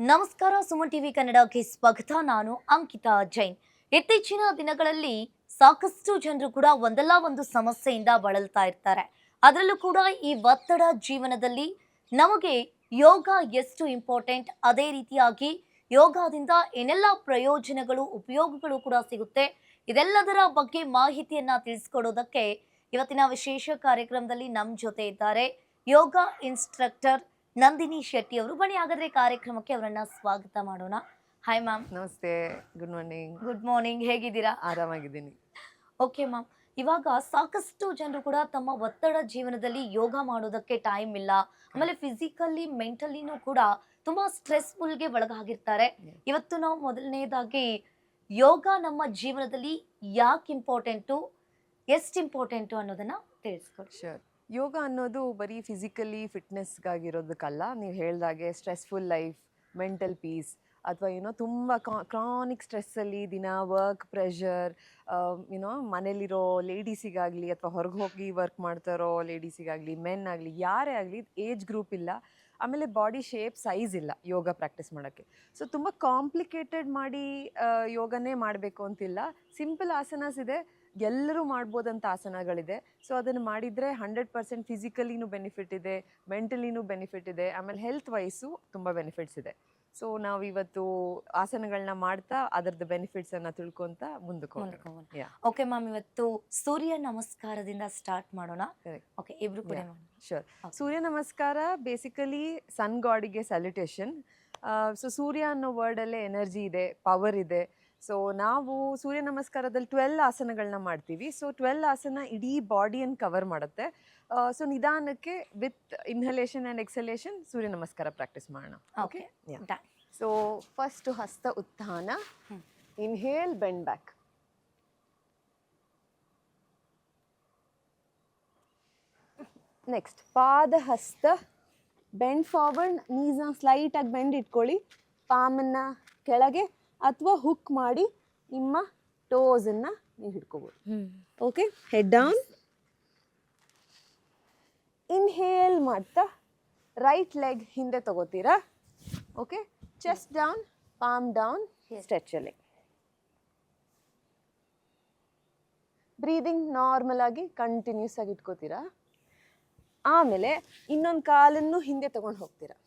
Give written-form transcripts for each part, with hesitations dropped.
ನಮಸ್ಕಾರ ಸುಮನ್ ಟಿವಿ ಕನ್ನಡಕ್ಕೆ ಸ್ವಾಗತ. ನಾನು ಅಂಕಿತಾ ಜೈನ್. ಇತ್ತೀಚಿನ ದಿನಗಳಲ್ಲಿ ಸಾಕಷ್ಟು ಜನರು ಕೂಡ ಒಂದಲ್ಲ ಒಂದು ಸಮಸ್ಯೆಯಿಂದ ಬಳಲ್ತಾ ಇರ್ತಾರೆ. ಅದರಲ್ಲೂ ಕೂಡ ಈ ಒತ್ತಡ ಜೀವನದಲ್ಲಿ ನಮಗೆ ಯೋಗ ಎಷ್ಟು ಇಂಪಾರ್ಟೆಂಟ್, ಅದೇ ರೀತಿಯಾಗಿ ಯೋಗದಿಂದ ಏನೆಲ್ಲ ಪ್ರಯೋಜನಗಳು ಉಪಯೋಗಗಳು ಕೂಡ ಸಿಗುತ್ತೆ, ಇದೆಲ್ಲದರ ಬಗ್ಗೆ ಮಾಹಿತಿಯನ್ನ ತಿಳಿಸ್ಕೊಡೋದಕ್ಕೆ ಇವತ್ತಿನ ವಿಶೇಷ ಕಾರ್ಯಕ್ರಮದಲ್ಲಿ ನಮ್ಮ ಜೊತೆ ಇದ್ದಾರೆ ಯೋಗ ಇನ್ಸ್ಟ್ರಕ್ಟರ್ ನಂದಿನಿ ಶೆಟ್ಟಿ ಅವರು. ಬನ್ನಿ ಹಾಗಾದ್ರೆ ಕಾರ್ಯಕ್ರಮಕ್ಕೆ ಅವರನ್ನ ಸ್ವಾಗತ ಮಾಡೋಣ. Hi ma'am. ನಮಸ್ತೆ, ಗುಡ್ ಮಾರ್ನಿಂಗ್. ಗುಡ್ ಮಾರ್ನಿಂಗ್, ಹೇಗಿದ್ದೀರಾ? ಆರಾಮಾಗಿದ್ದೀನಿ. ಓಕೆ ಮ್ಯಾಮ್, ಇವಾಗ ಸಾಕಷ್ಟು ಜನರು ಕೂಡ ತಮ್ಮ ಒತ್ತಡ ಜೀವನದಲ್ಲಿ ಯೋಗ ಮಾಡೋದಕ್ಕೆ ಟೈಮ್ ಇಲ್ಲ, ಆಮೇಲೆ ಫಿಸಿಕಲಿ ಮೆಂಟಲಿನೂ ಕೂಡ ತುಂಬಾ ಸ್ಟ್ರೆಸ್ಫುಲ್ಗೆ ಒಳಗಾಗಿರ್ತಾರೆ. ಇವತ್ತು ನಾವು ಮೊದಲನೇದಾಗಿ ಯೋಗ ನಮ್ಮ ಜೀವನದಲ್ಲಿ ಯಾಕೆ ಇಂಪಾರ್ಟೆಂಟು, ಎಷ್ಟು ಇಂಪಾರ್ಟೆಂಟು ಅನ್ನೋದನ್ನ ತಿಳಿಸ್ಕೊಡಿ. ಶೋರ್. ಯೋಗ ಅನ್ನೋದು ಬರೀ ಫಿಸಿಕಲಿ ಫಿಟ್ನೆಸ್ಗಾಗಿರೋದಕ್ಕಲ್ಲ. ನೀವು ಹೇಳ್ದಾಗೆ ಸ್ಟ್ರೆಸ್ಫುಲ್ ಲೈಫ್, ಮೆಂಟಲ್ ಪೀಸ್, ಅಥವಾ ತುಂಬ ಕ್ರಾನಿಕ್ ಸ್ಟ್ರೆಸ್ಸಲ್ಲಿ ದಿನ ವರ್ಕ್ ಪ್ರೆಷರ್, ಮನೇಲಿರೋ ಲೇಡೀಸಿಗಾಗಲಿ ಅಥವಾ ಹೊರಗೆ ಹೋಗಿ ವರ್ಕ್ ಮಾಡ್ತಾರೋ ಲೇಡೀಸಿಗಾಗಲಿ, ಮೆನ್ ಆಗಲಿ, ಯಾರೇ ಆಗಲಿ, ಏಜ್ ಗ್ರೂಪ್ ಇಲ್ಲ, ಆಮೇಲೆ ಬಾಡಿ ಶೇಪ್ ಸೈಜ್ ಇಲ್ಲ ಯೋಗ ಪ್ರಾಕ್ಟೀಸ್ ಮಾಡೋಕ್ಕೆ. ಸೊ ತುಂಬ ಕಾಂಪ್ಲಿಕೇಟೆಡ್ ಮಾಡಿ ಯೋಗನೇ ಮಾಡಬೇಕು ಅಂತಿಲ್ಲ. ಸಿಂಪಲ್ ಆಸನಾಸ್ ಇದೆ, ಎಲ್ಲರೂ ಮಾಡ್ಬೋದಂಥ ಆಸನಗಳಿದೆ. ಸೊ ಅದನ್ನು ಮಾಡಿದರೆ 100% ಫಿಸಿಕಲಿನೂ ಬೆನಿಫಿಟ್ ಇದೆ, ಮೆಂಟಲಿನೂ ಬೆನಿಫಿಟ್ ಇದೆ, ಆಮೇಲೆ ಹೆಲ್ತ್ ವೈಸು ತುಂಬ ಬೆನಿಫಿಟ್ಸ್ ಇದೆ. ಸೊ ನಾವು ಇವತ್ತು ಆಸನಗಳನ್ನ ಮಾಡ್ತಾ ಅದರದ್ದು ಬೆನಿಫಿಟ್ಸನ್ನು ತಿಳ್ಕೊತ ಮುಂದಕ್ಕೆ. ಓಕೆ ಮ್ಯಾಮ್, ಇವತ್ತು ಸೂರ್ಯ ನಮಸ್ಕಾರದಿಂದ ಸ್ಟಾರ್ಟ್ ಮಾಡೋಣ. ಓಕೆ, ಇಬ್ರು ಕೂಡ ಶೋರ್. ಸೂರ್ಯ ನಮಸ್ಕಾರ ಬೇಸಿಕಲಿ ಸನ್ ಗಾಡಿಗೆ ಸ್ಯಾಲ್ಯುಟೇಷನ್. ಸೊ ಸೂರ್ಯ ಅನ್ನೋ ವರ್ಡಲ್ಲೇ ಎನರ್ಜಿ ಇದೆ, ಪವರ್ ಇದೆ. ಸೊ ನಾವು ಸೂರ್ಯ ನಮಸ್ಕಾರದಲ್ಲಿ 12 ಆಸನಗಳನ್ನ ಮಾಡ್ತೀವಿ. ಸೊ 12 ಆಸನ ಇಡೀ ಬಾಡಿಯನ್ನು ಕವರ್ ಮಾಡುತ್ತೆ. ಸೊ ನಿಧಾನಕ್ಕೆ with inhalation and exhalation Surya Namaskar practice ಮಾಡೋಣ. ಓಕೆ, ಸೊ ಫಸ್ಟ್ ಹಸ್ತ ಉತ್ಥಾನ, ಇನ್ಹೇಲ್, ಬೆಂಡ್ ಬ್ಯಾಕ್. ನೆಕ್ಸ್ಟ್ ಪಾದ ಹಸ್ತ, ಬೆಂಡ್ ಫಾರ್ವರ್ಡ್, ನೀಸ್ನ ಸ್ಲೈಟಾಗಿ ಬೆಂಡ್ ಇಟ್ಕೊಳ್ಳಿ, ಪಾಮನ್ನು ಕೆಳಗೆ ಅಥವಾ ಹುಕ್ ಮಾಡಿ ನಿಮ್ಮ ಟೋಸನ್ನು ನೀವು ಹಿಡ್ಕೋಬೋದು. Okay, head down. ಇನ್ಹೇಲ್ ಮಾಡ್ತಾ ರೈಟ್ ಲೆಗ್ ಹಿಂದೆ ತಗೋತೀರಾ. Okay, chest down, palm down, ಸ್ಟ್ರೆಚಲ್ಲಿ. ಬ್ರೀದಿಂಗ್ ನಾರ್ಮಲ್ ಆಗಿ ಕಂಟಿನ್ಯೂಸ್ ಆಗಿ ಇಟ್ಕೋತೀರಾ. ಆಮೇಲೆ ಇನ್ನೊಂದು ಕಾಲನ್ನು ಹಿಂದೆ ತಗೊಂಡು ಹೋಗ್ತೀರಾ.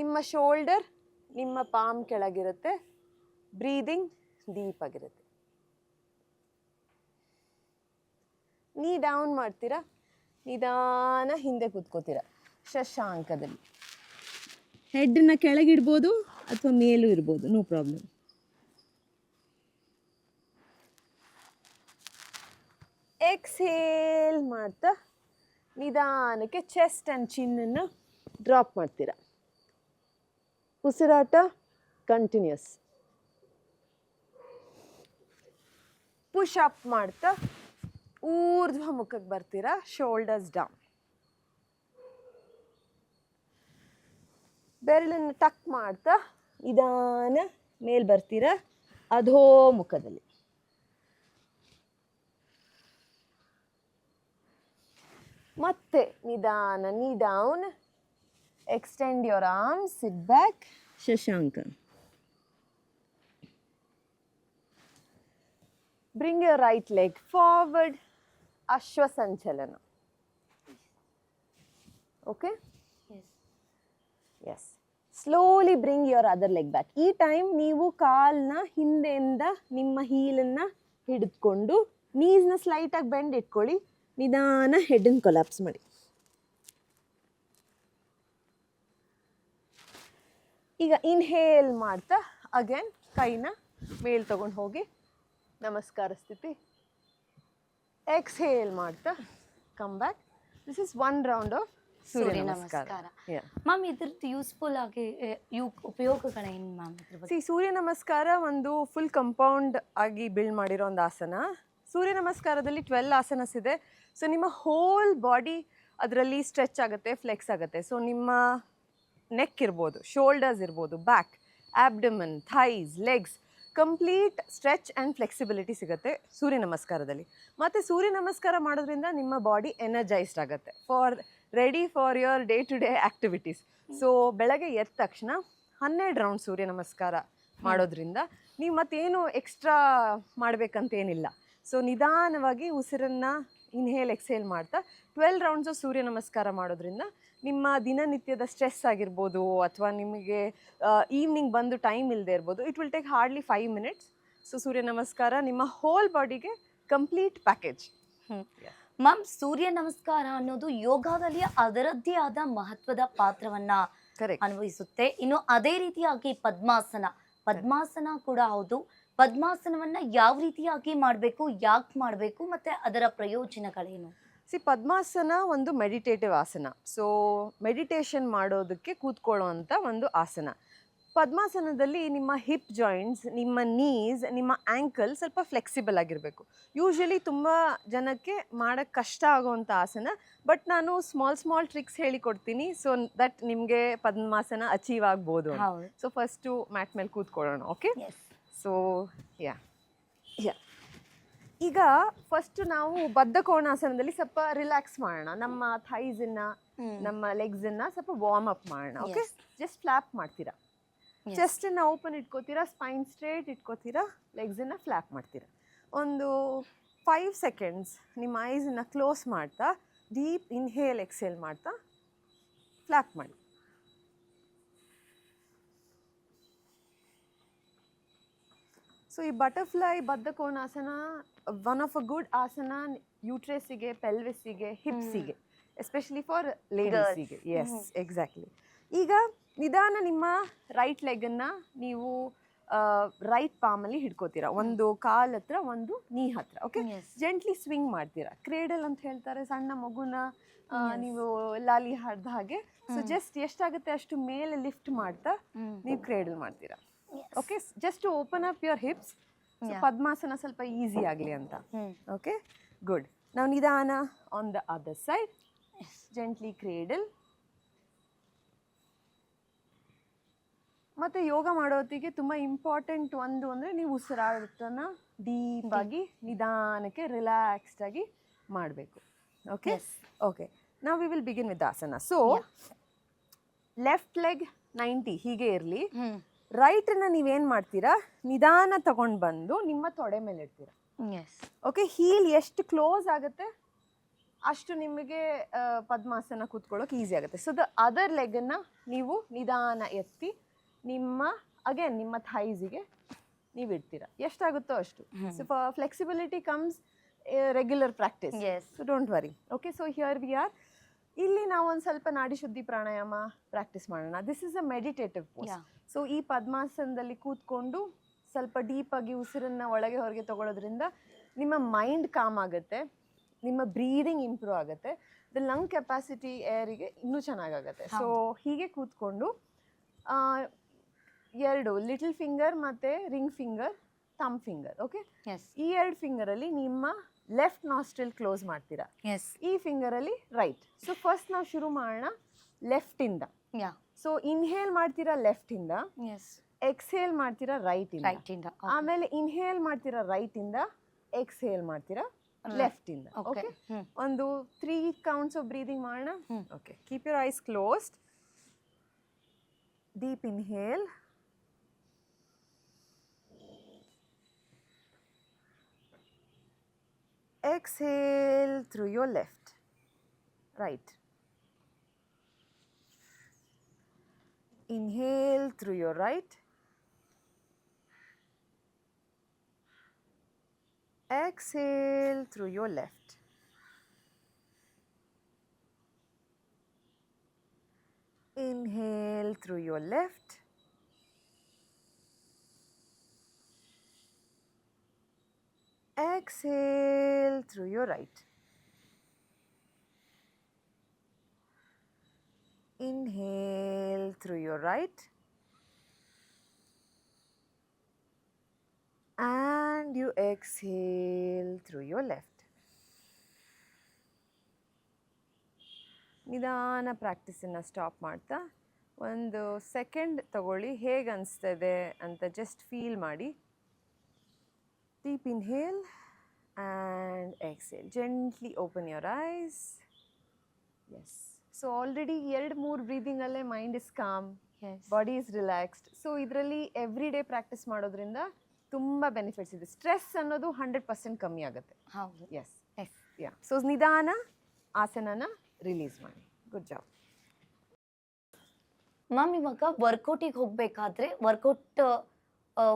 ನಿಮ್ಮ ಶೋಲ್ಡರ್ ನಿಮ್ಮ ಪಾಮ್ ಕೆಳಗಿರುತ್ತೆ, ಬ್ರೀದಿಂಗ್ ಡೀಪ್ ಆಗಿರುತ್ತೆ. ನೀ ಡೌನ್ ಮಾಡ್ತೀರಾ, ನಿಧಾನ ಹಿಂದೆ ಕೂತ್ಕೋತೀರಾ ಶಶಾಂಕದಲ್ಲಿ. ಹೆಡ್ನ ಕೆಳಗಿಡ್ಬೋದು ಅಥವಾ ಮೇಲೂ ಇರ್ಬೋದು, ನೋ ಪ್ರಾಬ್ಲಮ್. ಎಕ್ಸೇಲ್ ಮಾಡ್ತಾ ನಿಧಾನಕ್ಕೆ ಚೆಸ್ಟ್ ಆ್ಯಂಡ್ ಚಿನ್ನನ್ನು ಡ್ರಾಪ್ ಮಾಡ್ತೀರಾ. ಉಸಿರಾಟ ಕಂಟಿನ್ಯೂಸ್. ಪುಷ್ ಅಪ್ ಮಾಡ್ತಾ ಊರ್ಧ್ವ ಮುಖಕ್ಕೆ ಬರ್ತೀರಾ, ಶೋಲ್ಡರ್ಸ್ ಡೌನ್. ಬೆರಳನ್ನು ಟಕ್ ಮಾಡ್ತಾ ನಿಧಾನ ಮೇಲ್ ಬರ್ತೀರಾ, ಅಧೋ ಮುಖದಲ್ಲಿ. ಮತ್ತೆ ನಿಧಾನ ನೀ down, extend your arms, sit back, Shashanka. Bring your right leg forward, Ashwa Sanchalana. Okay? Yes. Yes. Slowly bring your other leg back. ಈ ಟೈಮ್ ನೀವು ಕಾಲ್ನ ಹಿಂದೆಯಿಂದ ನಿಮ್ಮ ಹೀಲನ್ನು ಹಿಡಿದುಕೊಂಡು ನೀಸ್ನ ಸ್ಲೈಟಾಗಿ ಬೆಂಡ್ ಇಟ್ಕೊಳ್ಳಿ, ನಿಧಾನ ಹೆಡ್ಡನ್ನು ಕೊಲಾಪ್ಸ್ ಮಾಡಿ. ಈಗ ಇನ್ಹೇಲ್ ಮಾಡ್ತಾ ಅಗೇನ್ ಕೈನ ಮೇಲ್ ತಗೊಂಡು ಹೋಗಿ ನಮಸ್ಕಾರ ಸ್ಥಿತಿ. ಎಕ್ಸ್ಹೇಲ್ ಮಾಡ್ತಾ come back. This is one round of Surya Namaskar. Ma'am, ಇದ್ರದ್ದು ಯೂಸ್ಫುಲ್ ಆಗಿ ಉಪಯೋಗಗಳೇನು ಮ್ಯಾಮ್? ಸೂರ್ಯ ನಮಸ್ಕಾರ ಒಂದು ಫುಲ್ ಕಂಪೌಂಡ್ ಆಗಿ ಬಿಲ್ಡ್ ಮಾಡಿರೋ ಒಂದು ಆಸನ. ಸೂರ್ಯ ನಮಸ್ಕಾರದಲ್ಲಿ 12 ಆಸನಸ್ ಇದೆ. ಸೊ ನಿಮ್ಮ ಹೋಲ್ ಬಾಡಿ ಅದರಲ್ಲಿ ಸ್ಟ್ರೆಚ್ ಆಗುತ್ತೆ, ಫ್ಲೆಕ್ಸ್ ಆಗುತ್ತೆ. ಸೊ ನಿಮ್ಮ ನೆಕ್ ಇರ್ಬೋದು, ಶೋಲ್ಡರ್ಸ್ ಇರ್ಬೋದು, back, abdomen, thighs, legs, complete stretch and flexibility ಸಿಗುತ್ತೆ ಸೂರ್ಯ ನಮಸ್ಕಾರದಲ್ಲಿ. ಮತ್ತು ಸೂರ್ಯ ನಮಸ್ಕಾರ ಮಾಡೋದ್ರಿಂದ ನಿಮ್ಮ ಬಾಡಿ ಎನರ್ಜೈಸ್ಡ್ ಆಗುತ್ತೆ for ready for your day to day activities. So ಬೆಳಗ್ಗೆ ಎದ್ದ ತಕ್ಷಣ 12 ರೌಂಡ್ ಸೂರ್ಯ ನಮಸ್ಕಾರ ಮಾಡೋದ್ರಿಂದ ನೀವು ಮತ್ತೇನು ಎಕ್ಸ್ಟ್ರಾ ಮಾಡಬೇಕಂತೇನಿಲ್ಲ. ಸೊ ನಿಧಾನವಾಗಿ ಉಸಿರನ್ನು ಇನ್ಹೇಲ್ ಎಕ್ಸೇಲ್ ಮಾಡ್ತಾ 12 ರೌಂಡ್ಸು ಸೂರ್ಯ ನಮಸ್ಕಾರ ಮಾಡೋದ್ರಿಂದ ನಿಮ್ಮ ದಿನನಿತ್ಯದ ಸ್ಟ್ರೆಸ್ ಆಗಿರ್ಬೋದು ಅಥವಾ ನಿಮಗೆ ಈವ್ನಿಂಗ್ ಬಂದು ಟೈಮ್ ಇಲ್ಲದೆ ಇರ್ಬೋದು, it will take hardly 5 minutes. So Surya Namaskar ನಿಮ್ಮ ಹೋಲ್ ಬಾಡಿಗೆ ಕಂಪ್ಲೀಟ್ ಪ್ಯಾಕೇಜ್. ಮ್ಯಾಮ್, ಸೂರ್ಯ ನಮಸ್ಕಾರ ಅನ್ನೋದು ಯೋಗದಲ್ಲಿ ಅದರದ್ದೇ ಆದ ಮಹತ್ವದ ಪಾತ್ರವನ್ನ ಕರೆಕ್ಟ್. ಅನ್ವಯಿಸುತ್ತೆ. ಇನ್ನು ಅದೇ ರೀತಿಯಾಗಿ ಪದ್ಮಾಸನ ಕೂಡ ಹೌದು. ಪದ್ಮಾಸನವನ್ನ ಯಾವ ರೀತಿಯಾಗಿ ಮಾಡಬೇಕು, ಯಾಕೆ ಮಾಡಬೇಕು, ಮತ್ತೆ ಅದರ ಪ್ರಯೋಜನಗಳೇನು? ಪದ್ಮಾಸನ ಒಂದು ಮೆಡಿಟೇಟಿವ್ ಆಸನ. ಸೊ ಮೆಡಿಟೇಷನ್ ಮಾಡೋದಕ್ಕೆ ಕೂತ್ಕೊಳ್ಳೋ ಅಂಥ ಒಂದು ಆಸನ. ಪದ್ಮಾಸನದಲ್ಲಿ ನಿಮ್ಮ ಹಿಪ್ ಜಾಯಿಂಟ್ಸ್, ನಿಮ್ಮ ನೀಸ್, ನಿಮ್ಮ ಆ್ಯಂಕಲ್ ಸ್ವಲ್ಪ ಫ್ಲೆಕ್ಸಿಬಲ್ ಆಗಿರಬೇಕು. ಯೂಶ್ವಲಿ ತುಂಬ ಜನಕ್ಕೆ ಮಾಡೋಕ್ಕೆ ಕಷ್ಟ ಆಗೋವಂಥ ಆಸನ, ಬಟ್ ನಾನು ಸ್ಮಾಲ್ ಟ್ರಿಕ್ಸ್ ಹೇಳಿಕೊಡ್ತೀನಿ. ಸೊ ದಟ್ ನಿಮಗೆ ಪದ್ಮಾಸನ ಅಚೀವ್ ಆಗ್ಬೋದು. ಸೊ ಫಸ್ಟು ಮ್ಯಾಟ್ ಮೇಲೆ ಕೂತ್ಕೊಳ್ಳೋಣ. ಓಕೆ, ಸೊ ಯಾ ಈಗ ಫಸ್ಟ್ ನಾವು ಬದ್ಧ ಕೋಣಾಸನದಲ್ಲಿ ಸ್ವಲ್ಪ ರಿಲ್ಯಾಕ್ಸ್ ಮಾಡೋಣ. ನಮ್ಮ ಥೈಸನ್ನು, ನಮ್ಮ ಲೆಗ್ಸನ್ನು ಸ್ವಲ್ಪ ವಾರ್ಮ್ ಅಪ್ ಮಾಡೋಣ. ಓಕೆ, ಜಸ್ಟ್ ಫ್ಲ್ಯಾಪ್ ಮಾಡ್ತೀರಾ, ಚೆಸ್ಟನ್ನು ಓಪನ್ ಇಟ್ಕೋತೀರಾ, ಸ್ಪೈನ್ ಸ್ಟ್ರೇಟ್ ಇಟ್ಕೋತೀರಾ, ಲೆಗ್ಸನ್ನು ಫ್ಲ್ಯಾಪ್ ಮಾಡ್ತೀರಾ. ಒಂದು 5 ಸೆಕೆಂಡ್ಸ್ ನಿಮ್ಮ ಐಸನ್ನು ಕ್ಲೋಸ್ ಮಾಡ್ತಾ ಡೀಪ್ ಇನ್ಹೇಲ್ ಎಕ್ಸೇಲ್ ಮಾಡ್ತಾ ಫ್ಲ್ಯಾಪ್ ಮಾಡಿ. ಸೊ ಈ ಬಟರ್ಫ್ಲೈ ಬದ್ಧ ಕೋಣಾಸನ one of a good asana ಯೂಟ್ರೆಸ್ಸಿಗೆ, ಪೆಲ್ವಿಸ್ಸಿಗೆ, ಹಿಪ್ಸಿಗೆ, ಎಸ್ಪೆಷಲಿ ಫಾರ್ ಲೇಡೀಸಿಗೆ. Yes, exactly. ಈಗ ನಿಧಾನ ನಿಮ್ಮ ರೈಟ್ ಲೆಗನ್ನು ನೀವು ರೈಟ್ ಪಾಮಲ್ಲಿ ಹಿಡ್ಕೋತೀರಾ, ಒಂದು ಕಾಲ್ ಹತ್ರ, ಒಂದು ನೀ ಹತ್ರ. ಓಕೆ, ಜೆಂಟ್ಲಿ ಸ್ವಿಂಗ್ ಮಾಡ್ತೀರಾ. ಕ್ರೇಡಲ್ ಅಂತ ಹೇಳ್ತಾರೆ, ಸಣ್ಣ ಮಗುನ ನೀವು ಲಾಲಿ ಹಾಡ್ದ ಹಾಗೆ. ಸೊ ಜಸ್ಟ್ ಎಷ್ಟಾಗುತ್ತೆ ಅಷ್ಟು ಮೇಲೆ ಲಿಫ್ಟ್ ಮಾಡ್ತಾ ನೀವು ಕ್ರೇಡಲ್ ಮಾಡ್ತೀರಾ. Okay, just to open up your hips. ಪದ್ಮಾಸನ ಸ್ವಲ್ಪ ಈಸಿ ಆಗಲಿ ಅಂತ. Okay, good. ನಾವು ನಿಧಾನ on the other side, gently cradle. ಮತ್ತು ಯೋಗ ಮಾಡೋತ್ತಿಗೆ ತುಂಬ ಇಂಪಾರ್ಟೆಂಟ್ ಒಂದು ಅಂದರೆ ನೀವು ಉಸಿರಾಟನ ಡೀಪಾಗಿ ನಿಧಾನಕ್ಕೆ ರಿಲ್ಯಾಕ್ಸ್ಡ್ ಆಗಿ ಮಾಡಬೇಕು. ಓಕೆ, ಓಕೆ, ನಾವು ವಿ ವಿಲ್ ಬಿಗಿನ್ ವಿತ್ ಆಸನ. ಸೊ ಲೆಫ್ಟ್ ಲೆಗ್ 90 ಹೀಗೆ ಇರಲಿ. ರೈಟನ್ನು ನೀವೇನು ಮಾಡ್ತೀರಾ, ನಿಧಾನ ತಗೊಂಡು ಬಂದು ನಿಮ್ಮ ತೊಡೆ ಮೇಲೆ ಇಡ್ತೀರಾ. ಓಕೆ, ಹೀಲ್ ಎಷ್ಟು ಕ್ಲೋಸ್ ಆಗುತ್ತೆ ಅಷ್ಟು ನಿಮಗೆ ಪದ್ಮಾಸನ ಕೂತ್ಕೊಳ್ಳೋಕೆ ಈಸಿ ಆಗುತ್ತೆ. ಸೊ ದ ಅದರ್ ಲೆಗನ್ನು ನೀವು ನಿಧಾನ ಎತ್ತಿ ನಿಮ್ಮ ಥೈಸಿಗೆ ನೀವು ಇಡ್ತೀರಾ. ಎಷ್ಟಾಗುತ್ತೋ ಅಷ್ಟು. So flexibility comes regular practice. So don't worry. Okay, so here we are. ಇಲ್ಲಿ ನಾವು ಒಂದು ಸ್ವಲ್ಪ ನಾಡಿ ಶುದ್ಧಿ ಪ್ರಾಣಾಯಾಮ ಪ್ರಾಕ್ಟೀಸ್ ಮಾಡೋಣ. This is a meditative pose. So ಈ ಪದ್ಮಾಸನದಲ್ಲಿ ಕೂತ್ಕೊಂಡು ಸ್ವಲ್ಪ ಡೀಪಾಗಿ ಉಸಿರನ್ನು ಒಳಗೆ ಹೊರಗೆ ತಗೊಳ್ಳೋದ್ರಿಂದ ನಿಮ್ಮ ಮೈಂಡ್ ಕಾಮ್ ಆಗುತ್ತೆ, ನಿಮ್ಮ ಬ್ರೀದಿಂಗ್ ಇಂಪ್ರೂವ್ ಆಗುತ್ತೆ, ದ ಲಂಗ್ ಕೆಪಾಸಿಟಿ ಏರಿಗೆ ಇನ್ನೂ ಚೆನ್ನಾಗಾಗುತ್ತೆ. ಸೊ ಹೀಗೆ ಕೂತ್ಕೊಂಡು 2 ಲಿಟಲ್ ಫಿಂಗರ್ ಮತ್ತು ring finger, thumb finger. Okay, ಈ 2 ಫಿಂಗರಲ್ಲಿ ನಿಮ್ಮ ಲೆಫ್ಟ್ ನಾಸ್ಟ್ರಿಲ್ ಕ್ಲೋಸ್ ಮಾಡ್ತೀರಾ, ಈ ಫಿಂಗರಲ್ಲಿ ರೈಟ್. ಸೊ ಫಸ್ಟ್ ನಾವು ಶುರು ಮಾಡೋಣ ಲೆಫ್ಟಿಂದ. ಸೊ ಇನ್ಹೇಲ್ ಮಾಡ್ತೀರಾ ಲೆಫ್ಟಿಂದ, ಎಕ್ಸ್ಹೇಲ್ ಮಾಡ್ತೀರಾ ರೈಟಿಂದ, ಆಮೇಲೆ ಇನ್ಹೇಲ್ ಮಾಡ್ತೀರಾ ರೈಟಿಂದ, ಎಕ್ಸ್ಹೇಲ್ ಮಾಡ್ತೀರಾ ಲೆಫ್ಟಿಂದ. ಓಕೆ, ಒಂದು 3 ಕೌಂಟ್ಸ್ ಆಫ್ ಬ್ರೀದಿಂಗ್ ಮಾಡೋಣ. Okay, keep your eyes closed. Deep inhale, exhale through your left, right. Inhale through your right. Exhale through your left. Inhale through your left. Exhale through your right. Inhale through your right. And you exhale through your left. ನಿಧಾನ ಪ್ರಾಕ್ಟೀಸನ್ನು stop ಮಾಡ್ತಾ ಒಂದು second ತಗೊಳ್ಳಿ, ಹೇಗೆ ಅನಿಸ್ತದೆ ಅಂತ just feel ಮಾಡಿ. Deep inhale and exhale. Gently open your eyes. Yes. So already 2-3 ಬ್ರೀದಿಂಗಲ್ಲೇ mind is calm, yes body is relaxed. So ಇದರಲ್ಲಿ ಎವ್ರಿ ಡೇ ಪ್ರಾಕ್ಟೀಸ್ ಮಾಡೋದ್ರಿಂದ ತುಂಬ ಬೆನಿಫಿಟ್ಸ್ ಇದೆ. ಸ್ಟ್ರೆಸ್ ಅನ್ನೋದು 100% ಕಮ್ಮಿ ಆಗುತ್ತೆ. ಹೌದು. S yes yeah. ಸೊ ನಿಧಾನ ಆಸನನ ರಿಲೀಸ್ ಮಾಡಿ. Good job. ಮ್ಯಾಮ್, ಇವಾಗ ವರ್ಕೌಟಿಗೆ ಹೋಗ್ಬೇಕಾದ್ರೆ ವರ್ಕೌಟ್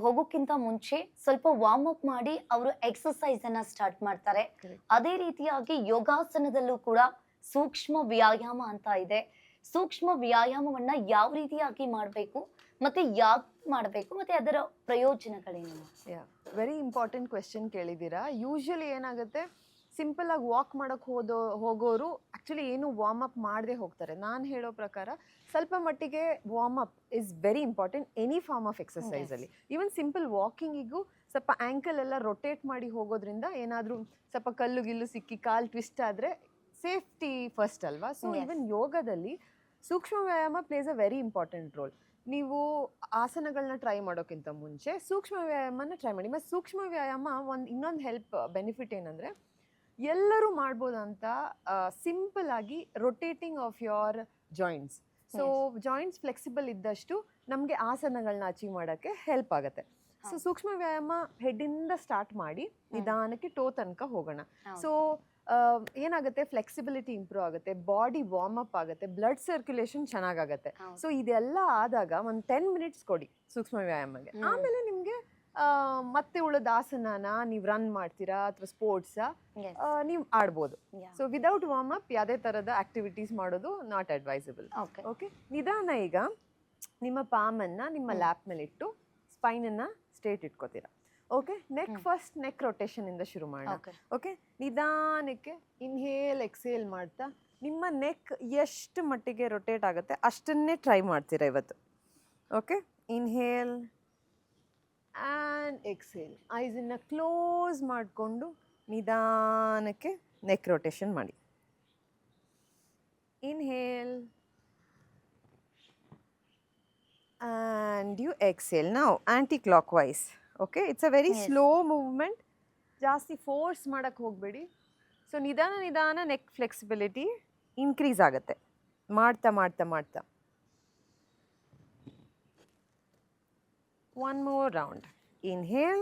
ಹೋಗೋಕ್ಕಿಂತ ಮುಂಚೆ ಸ್ವಲ್ಪ ವಾರ್ಮ್ ಅಪ್ ಮಾಡಿ ಅವರು ಎಕ್ಸಸೈಸ್ ಅನ್ನ ಸ್ಟಾರ್ಟ್ ಮಾಡ್ತಾರೆ. Correct. ಅದೇ ರೀತಿಯಾಗಿ ಯೋಗಾಸನದಲ್ಲೂ ಕೂಡ ಸೂಕ್ಷ್ಮ ವ್ಯಾಯಾಮ ಅಂತ ಇದೆ. ಸೂಕ್ಷ್ಮ ವ್ಯಾಯಾಮವನ್ನ ಯಾವ ರೀತಿಯಾಗಿ ಮಾಡಬೇಕು ಮತ್ತೆ ಯಾಕೆ ಮಾಡಬೇಕು ಮತ್ತೆ ಅದರ ಪ್ರಯೋಜನಗಳೇನು? ಯಾ, ವೆರಿ ಇಂಪಾರ್ಟೆಂಟ್ ಕ್ವೆಶ್ಚನ್ ಕೇಳಿದ್ದೀರಾ. ಯೂಶ್ವಲಿ ಏನಾಗುತ್ತೆ, ಸಿಂಪಲ್ ಆಗಿ ವಾಕ್ ಮಾಡೋಕ್ಕೆ ಹೋಗೋರು ಆ್ಯಕ್ಚುಲಿ ಏನು ವಾರ್ಮ್ ಅಪ್ ಮಾಡದೆ ಹೋಗ್ತಾರೆ. ನಾನು ಹೇಳೋ ಪ್ರಕಾರ ಸ್ವಲ್ಪ ಮಟ್ಟಿಗೆ warm up is very important any form of ಎಕ್ಸಸೈಸಲ್ಲಿ. ಈವನ್ ಸಿಂಪಲ್ ವಾಕಿಂಗಿಗೂ ಸ್ವಲ್ಪ ಆ್ಯಂಕಲ್ ಎಲ್ಲ ರೊಟೇಟ್ ಮಾಡಿ ಹೋಗೋದ್ರಿಂದ ಏನಾದರೂ ಸ್ವಲ್ಪ ಕಲ್ಲು ಗಿಲ್ಲು ಸಿಕ್ಕಿ ಕಾಲು ಟ್ವಿಸ್ಟ್ ಆದರೆ ಸೇಫ್ಟಿ ಫಸ್ಟ್ ಅಲ್ವಾ. So Yes. ಈವನ್ ಯೋಗದಲ್ಲಿ ಸೂಕ್ಷ್ಮ ವ್ಯಾಯಾಮ place a very important role. ನೀವು ಆಸನಗಳನ್ನ ಟ್ರೈ ಮಾಡೋಕ್ಕಿಂತ ಮುಂಚೆ ಸೂಕ್ಷ್ಮ ವ್ಯಾಯಾಮನ ಟ್ರೈ ಮಾಡಿ. ಮತ್ತು ಸೂಕ್ಷ್ಮ ವ್ಯಾಯಾಮ ಇನ್ನೊಂದು ಬೆನಿಫಿಟ್ ಏನಂದರೆ ಎಲ್ಲರೂ ಮಾಡ್ಬೋದಂತ, ಸಿಂಪಲ್ ಆಗಿ rotating of your joints. So joints flexible ಇದ್ದಷ್ಟು ನಮಗೆ ಆಸನಗಳನ್ನ ಅಚೀವ್ ಮಾಡೋಕ್ಕೆ ಹೆಲ್ಪ್ ಆಗುತ್ತೆ. ಸೊ ಸೂಕ್ಷ್ಮ ವ್ಯಾಯಾಮ ಹೆಡ್ಡಿಂದ ಸ್ಟಾರ್ಟ್ ಮಾಡಿ ನಿಧಾನಕ್ಕೆ ಟೋ ತನಕ ಹೋಗೋಣ. ಸೊ ಏನಾಗುತ್ತೆ, ಫ್ಲೆಕ್ಸಿಬಿಲಿಟಿ ಇಂಪ್ರೂವ್ ಆಗುತ್ತೆ, ಬಾಡಿ ವಾರ್ಮ್ ಅಪ್ ಆಗುತ್ತೆ, ಬ್ಲಡ್ ಸರ್ಕ್ಯುಲೇಷನ್ ಚೆನ್ನಾಗಾಗುತ್ತೆ. ಸೊ ಇದೆಲ್ಲ ಆದಾಗ ಒಂದು 10 ಮಿನಿಟ್ಸ್ ಕೊಡಿ ಸೂಕ್ಷ್ಮ ವ್ಯಾಯಾಮಕ್ಕೆ. ಆಮೇಲೆ ನಿಮಗೆ ಮತ್ತೆ ಉಳಿದ ಆಸನನ ನೀವು ರನ್ ಮಾಡ್ತೀರಾ ಅಥವಾ ಸ್ಪೋರ್ಟ್ಸಾ ನೀವು ಆಡ್ಬೋದು. ಸೊ ವಿದೌಟ್ ವಾರ್ಮ್ ಅಪ್ ಯಾವುದೇ ಥರದ ಆಕ್ಟಿವಿಟೀಸ್ ಮಾಡೋದು ನಾಟ್ ಅಡ್ವೈಸಬಲ್. ಓಕೆ, ನಿಧಾನ ಈಗ ನಿಮ್ಮ ಪಾಮನ್ನು ನಿಮ್ಮ ಲ್ಯಾಪ್ ಮೇಲೆ ಇಟ್ಟು ಸ್ಪೈನನ್ನು ಸ್ಟ್ರೇಟ್ ಇಟ್ಕೋತೀರಾ. ಓಕೆ, ಫಸ್ಟ್ ನೆಕ್ ರೊಟೇಷನ್ ಇಂದ ಶುರು ಮಾಡೋಣ. ಓಕೆ, ನಿಧಾನಕ್ಕೆ ಇನ್ಹೇಲ್ ಎಕ್ಸೇಲ್ ಮಾಡ್ತಾ ನಿಮ್ಮ ನೆಕ್ ಎಷ್ಟು ಮಟ್ಟಿಗೆ ರೊಟೇಟ್ ಆಗುತ್ತೆ ಅಷ್ಟನ್ನೇ ಟ್ರೈ ಮಾಡ್ತೀರಾ ಇವತ್ತು. Okay, inhale and exhale. ಐಸನ್ನು ಕ್ಲೋಸ್ ಮಾಡಿಕೊಂಡು ನಿಧಾನಕ್ಕೆ ನೆಕ್ ರೊಟೇಷನ್ ಮಾಡಿ. Inhale and you exhale. ನಾವು anticlockwise. Okay, it's a very slow movement, ಜಾಸ್ತಿ ಫೋರ್ಸ್ ಮಾಡೋಕ್ಕೆ ಹೋಗಬೇಡಿ. ಸೊ ನಿಧಾನ ನೆಕ್ ಫ್ಲೆಕ್ಸಿಬಿಲಿಟಿ ಇನ್ಕ್ರೀಸ್ ಆಗುತ್ತೆ ಮಾಡ್ತಾ ಮಾಡ್ತಾ ಮಾಡ್ತಾ. One more round. Inhale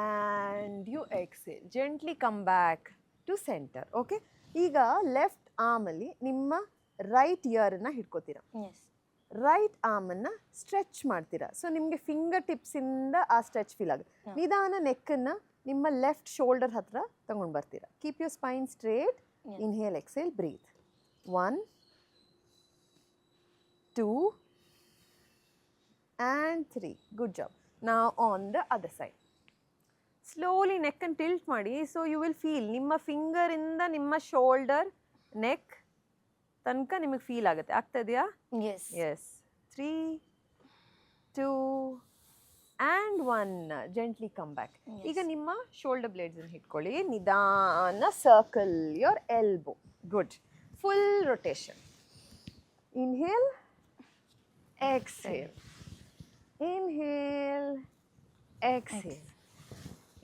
and you exhale. Gently come back to center. Okay? ಈಗ ಲೆಫ್ಟ್ ಆರ್ಮಲ್ಲಿ ನಿಮ್ಮ ರೈಟ್ ಇಯರನ್ನು ಹಿಡ್ಕೋತೀರಾ. ರೈಟ್ ಆರ್ಮನ್ನು ಸ್ಟ್ರೆಚ್ ಮಾಡ್ತೀರಾ. ಸೊ ನಿಮಗೆ ಫಿಂಗರ್ ಟಿಪ್ಸಿಂದ ಆ ಸ್ಟ್ರೆಚ್ ಫೀಲ್ ಆಗುತ್ತೆ. ನಿಧಾನ ನೆಕ್ಕನ್ನು ನಿಮ್ಮ ಲೆಫ್ಟ್ ಶೋಲ್ಡರ್ ಹತ್ರ ತಗೊಂಡು ಬರ್ತೀರಾ. Keep your spine straight. Inhale exhale, breathe. 1 2 and 3. Good job. Now on the other side. Slowly neck and tilt ಮಾಡಿ. So you will feel ನಿಮ್ಮ ಫಿಂಗರ್ ಇಂದ ನಿಮ್ಮ ಶೋಲ್ಡರ್ ನೆಕ್ ತನಕ ನಿಮಗೆ ಫೀಲ್ ಆಗುತ್ತೆ. ಆಗ್ತದೆಯಾ? S. 3 2 and 1. Gently come back. ಈಗ ನಿಮ್ಮ shoulder blades ಅನ್ನು ಹಿಡ್ಕೊಳ್ಳಿ. ನಿಧಾನ circle your elbow. Good. Full rotation. Inhale, exhale. Inhale, exhale.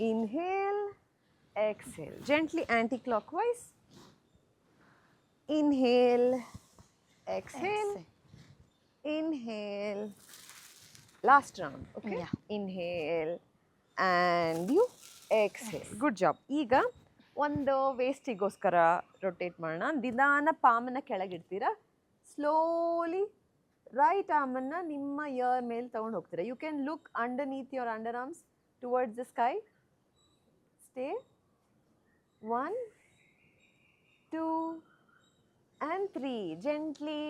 Inhale, exhale. Gently anti-clockwise. Inhale, exhale. Inhale. Last round. Okay. Yeah. Inhale and you exhale. Good job. ಈಗ ಒಂದು ವೇಸ್ಟಿಗೋಸ್ಕರ rotate ಮಾಡೋಣ. ನಿಧಾನ ಪಾಮನ್ನ ಕೆಳಗಿಡ್ತೀರಾ. Slowly right ಆರ್ಮನ್ನು ನಿಮ್ಮ year ಮೇಲೆ ತೊಗೊಂಡು ಹೋಗ್ತೀರಾ. You can look underneath your underarms towards the sky. Stay. 1 2 and 3. Gently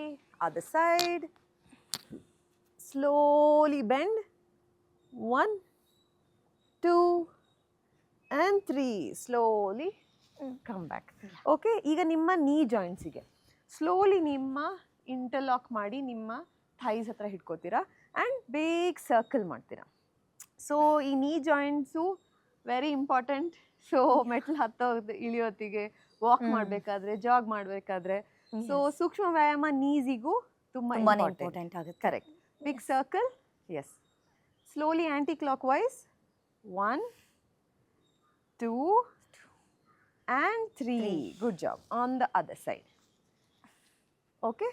other side. Slowly bend. 1 2 and 3. Slowly come back. Okay, ಈಗ ನಿಮ್ಮ ನೀ ಜಾಯಿಂಟ್ಸಿಗೆ ಸ್ಲೋಲಿ ನಿಮ್ಮ ಇಂಟರ್ಲಾಕ್ ಮಾಡಿ ನಿಮ್ಮ ಥೈಸ್ ಹತ್ರ ಹಿಡ್ಕೋತೀರಾ ಆ್ಯಂಡ್ ಬೇಗ ಸರ್ಕಲ್ ಮಾಡ್ತೀರಾ. ಸೊ ಈ ನೀ ಜಾಯಿಂಟ್ಸು ವೆರಿ ಇಂಪಾರ್ಟೆಂಟ್. ಸೊ ಮೆಟ್ಲು ಇಳಿಯೋತ್ತಿಗೆ, ವಾಕ್ ಮಾಡಬೇಕಾದ್ರೆ, ಜಾಗ್ ಮಾಡಬೇಕಾದ್ರೆ. ಸೊ ಸೂಕ್ಷ್ಮ ವ್ಯಾಯಾಮ ನೀಸಿಗೂ ತುಂಬ ಇಂಪಾರ್ಟೆಂಟ್ ಆಗುತ್ತೆ. Correct. Big circle. Yes. Slowly anticlockwise. 1 2 and 3. Good job. On the other side. Okay.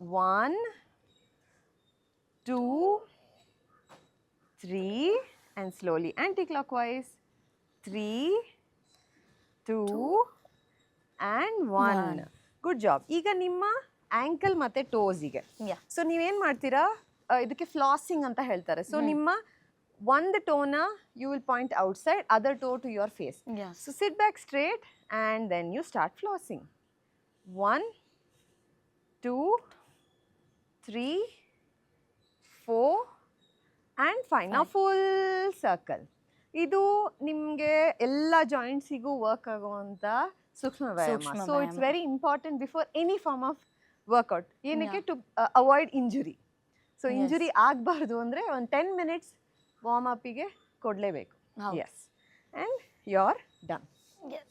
1, 2, 3, and slowly anti-clockwise. 3, 2, and 1. Good job. ಈಗ ನಿಮ್ಮ ಆಂಕಲ್ ಮತ್ತೆ ಟೋಸಿಗೆ. Yeah. ಸೊ ನೀವೇನು ಮಾಡ್ತೀರಾ, ಇದಕ್ಕೆ ಫ್ಲಾಸಿಂಗ್ ಅಂತ ಹೇಳ್ತಾರೆ. ಸೊ ನಿಮ್ಮ ಒಂದು ಟೋನ you will point outside, other toe to your face. Yes. So sit back straight and then you start flossing. 1, 2, 3, 4, and 5. Now full circle. ಇದು ನಿಮಗೆ ಎಲ್ಲ ಜಾಯಿಂಟ್ಸಿಗೂ ವರ್ಕ್ ಆಗುವಂಥ ಸೂಕ್ಷ್ಮ ವ್ಯಾಯಾಮ. So it's very important before any form of workout. ಏನಕ್ಕೆ to avoid injury. So injury ಆಗಬಾರ್ದು ಅಂದರೆ ಒಂದು 10 minutes ವಾರ್ಮ್ ಅಪ್ಪಿಗೆ ಕೊಡಲೇಬೇಕು. Yes, and you are done. Yes.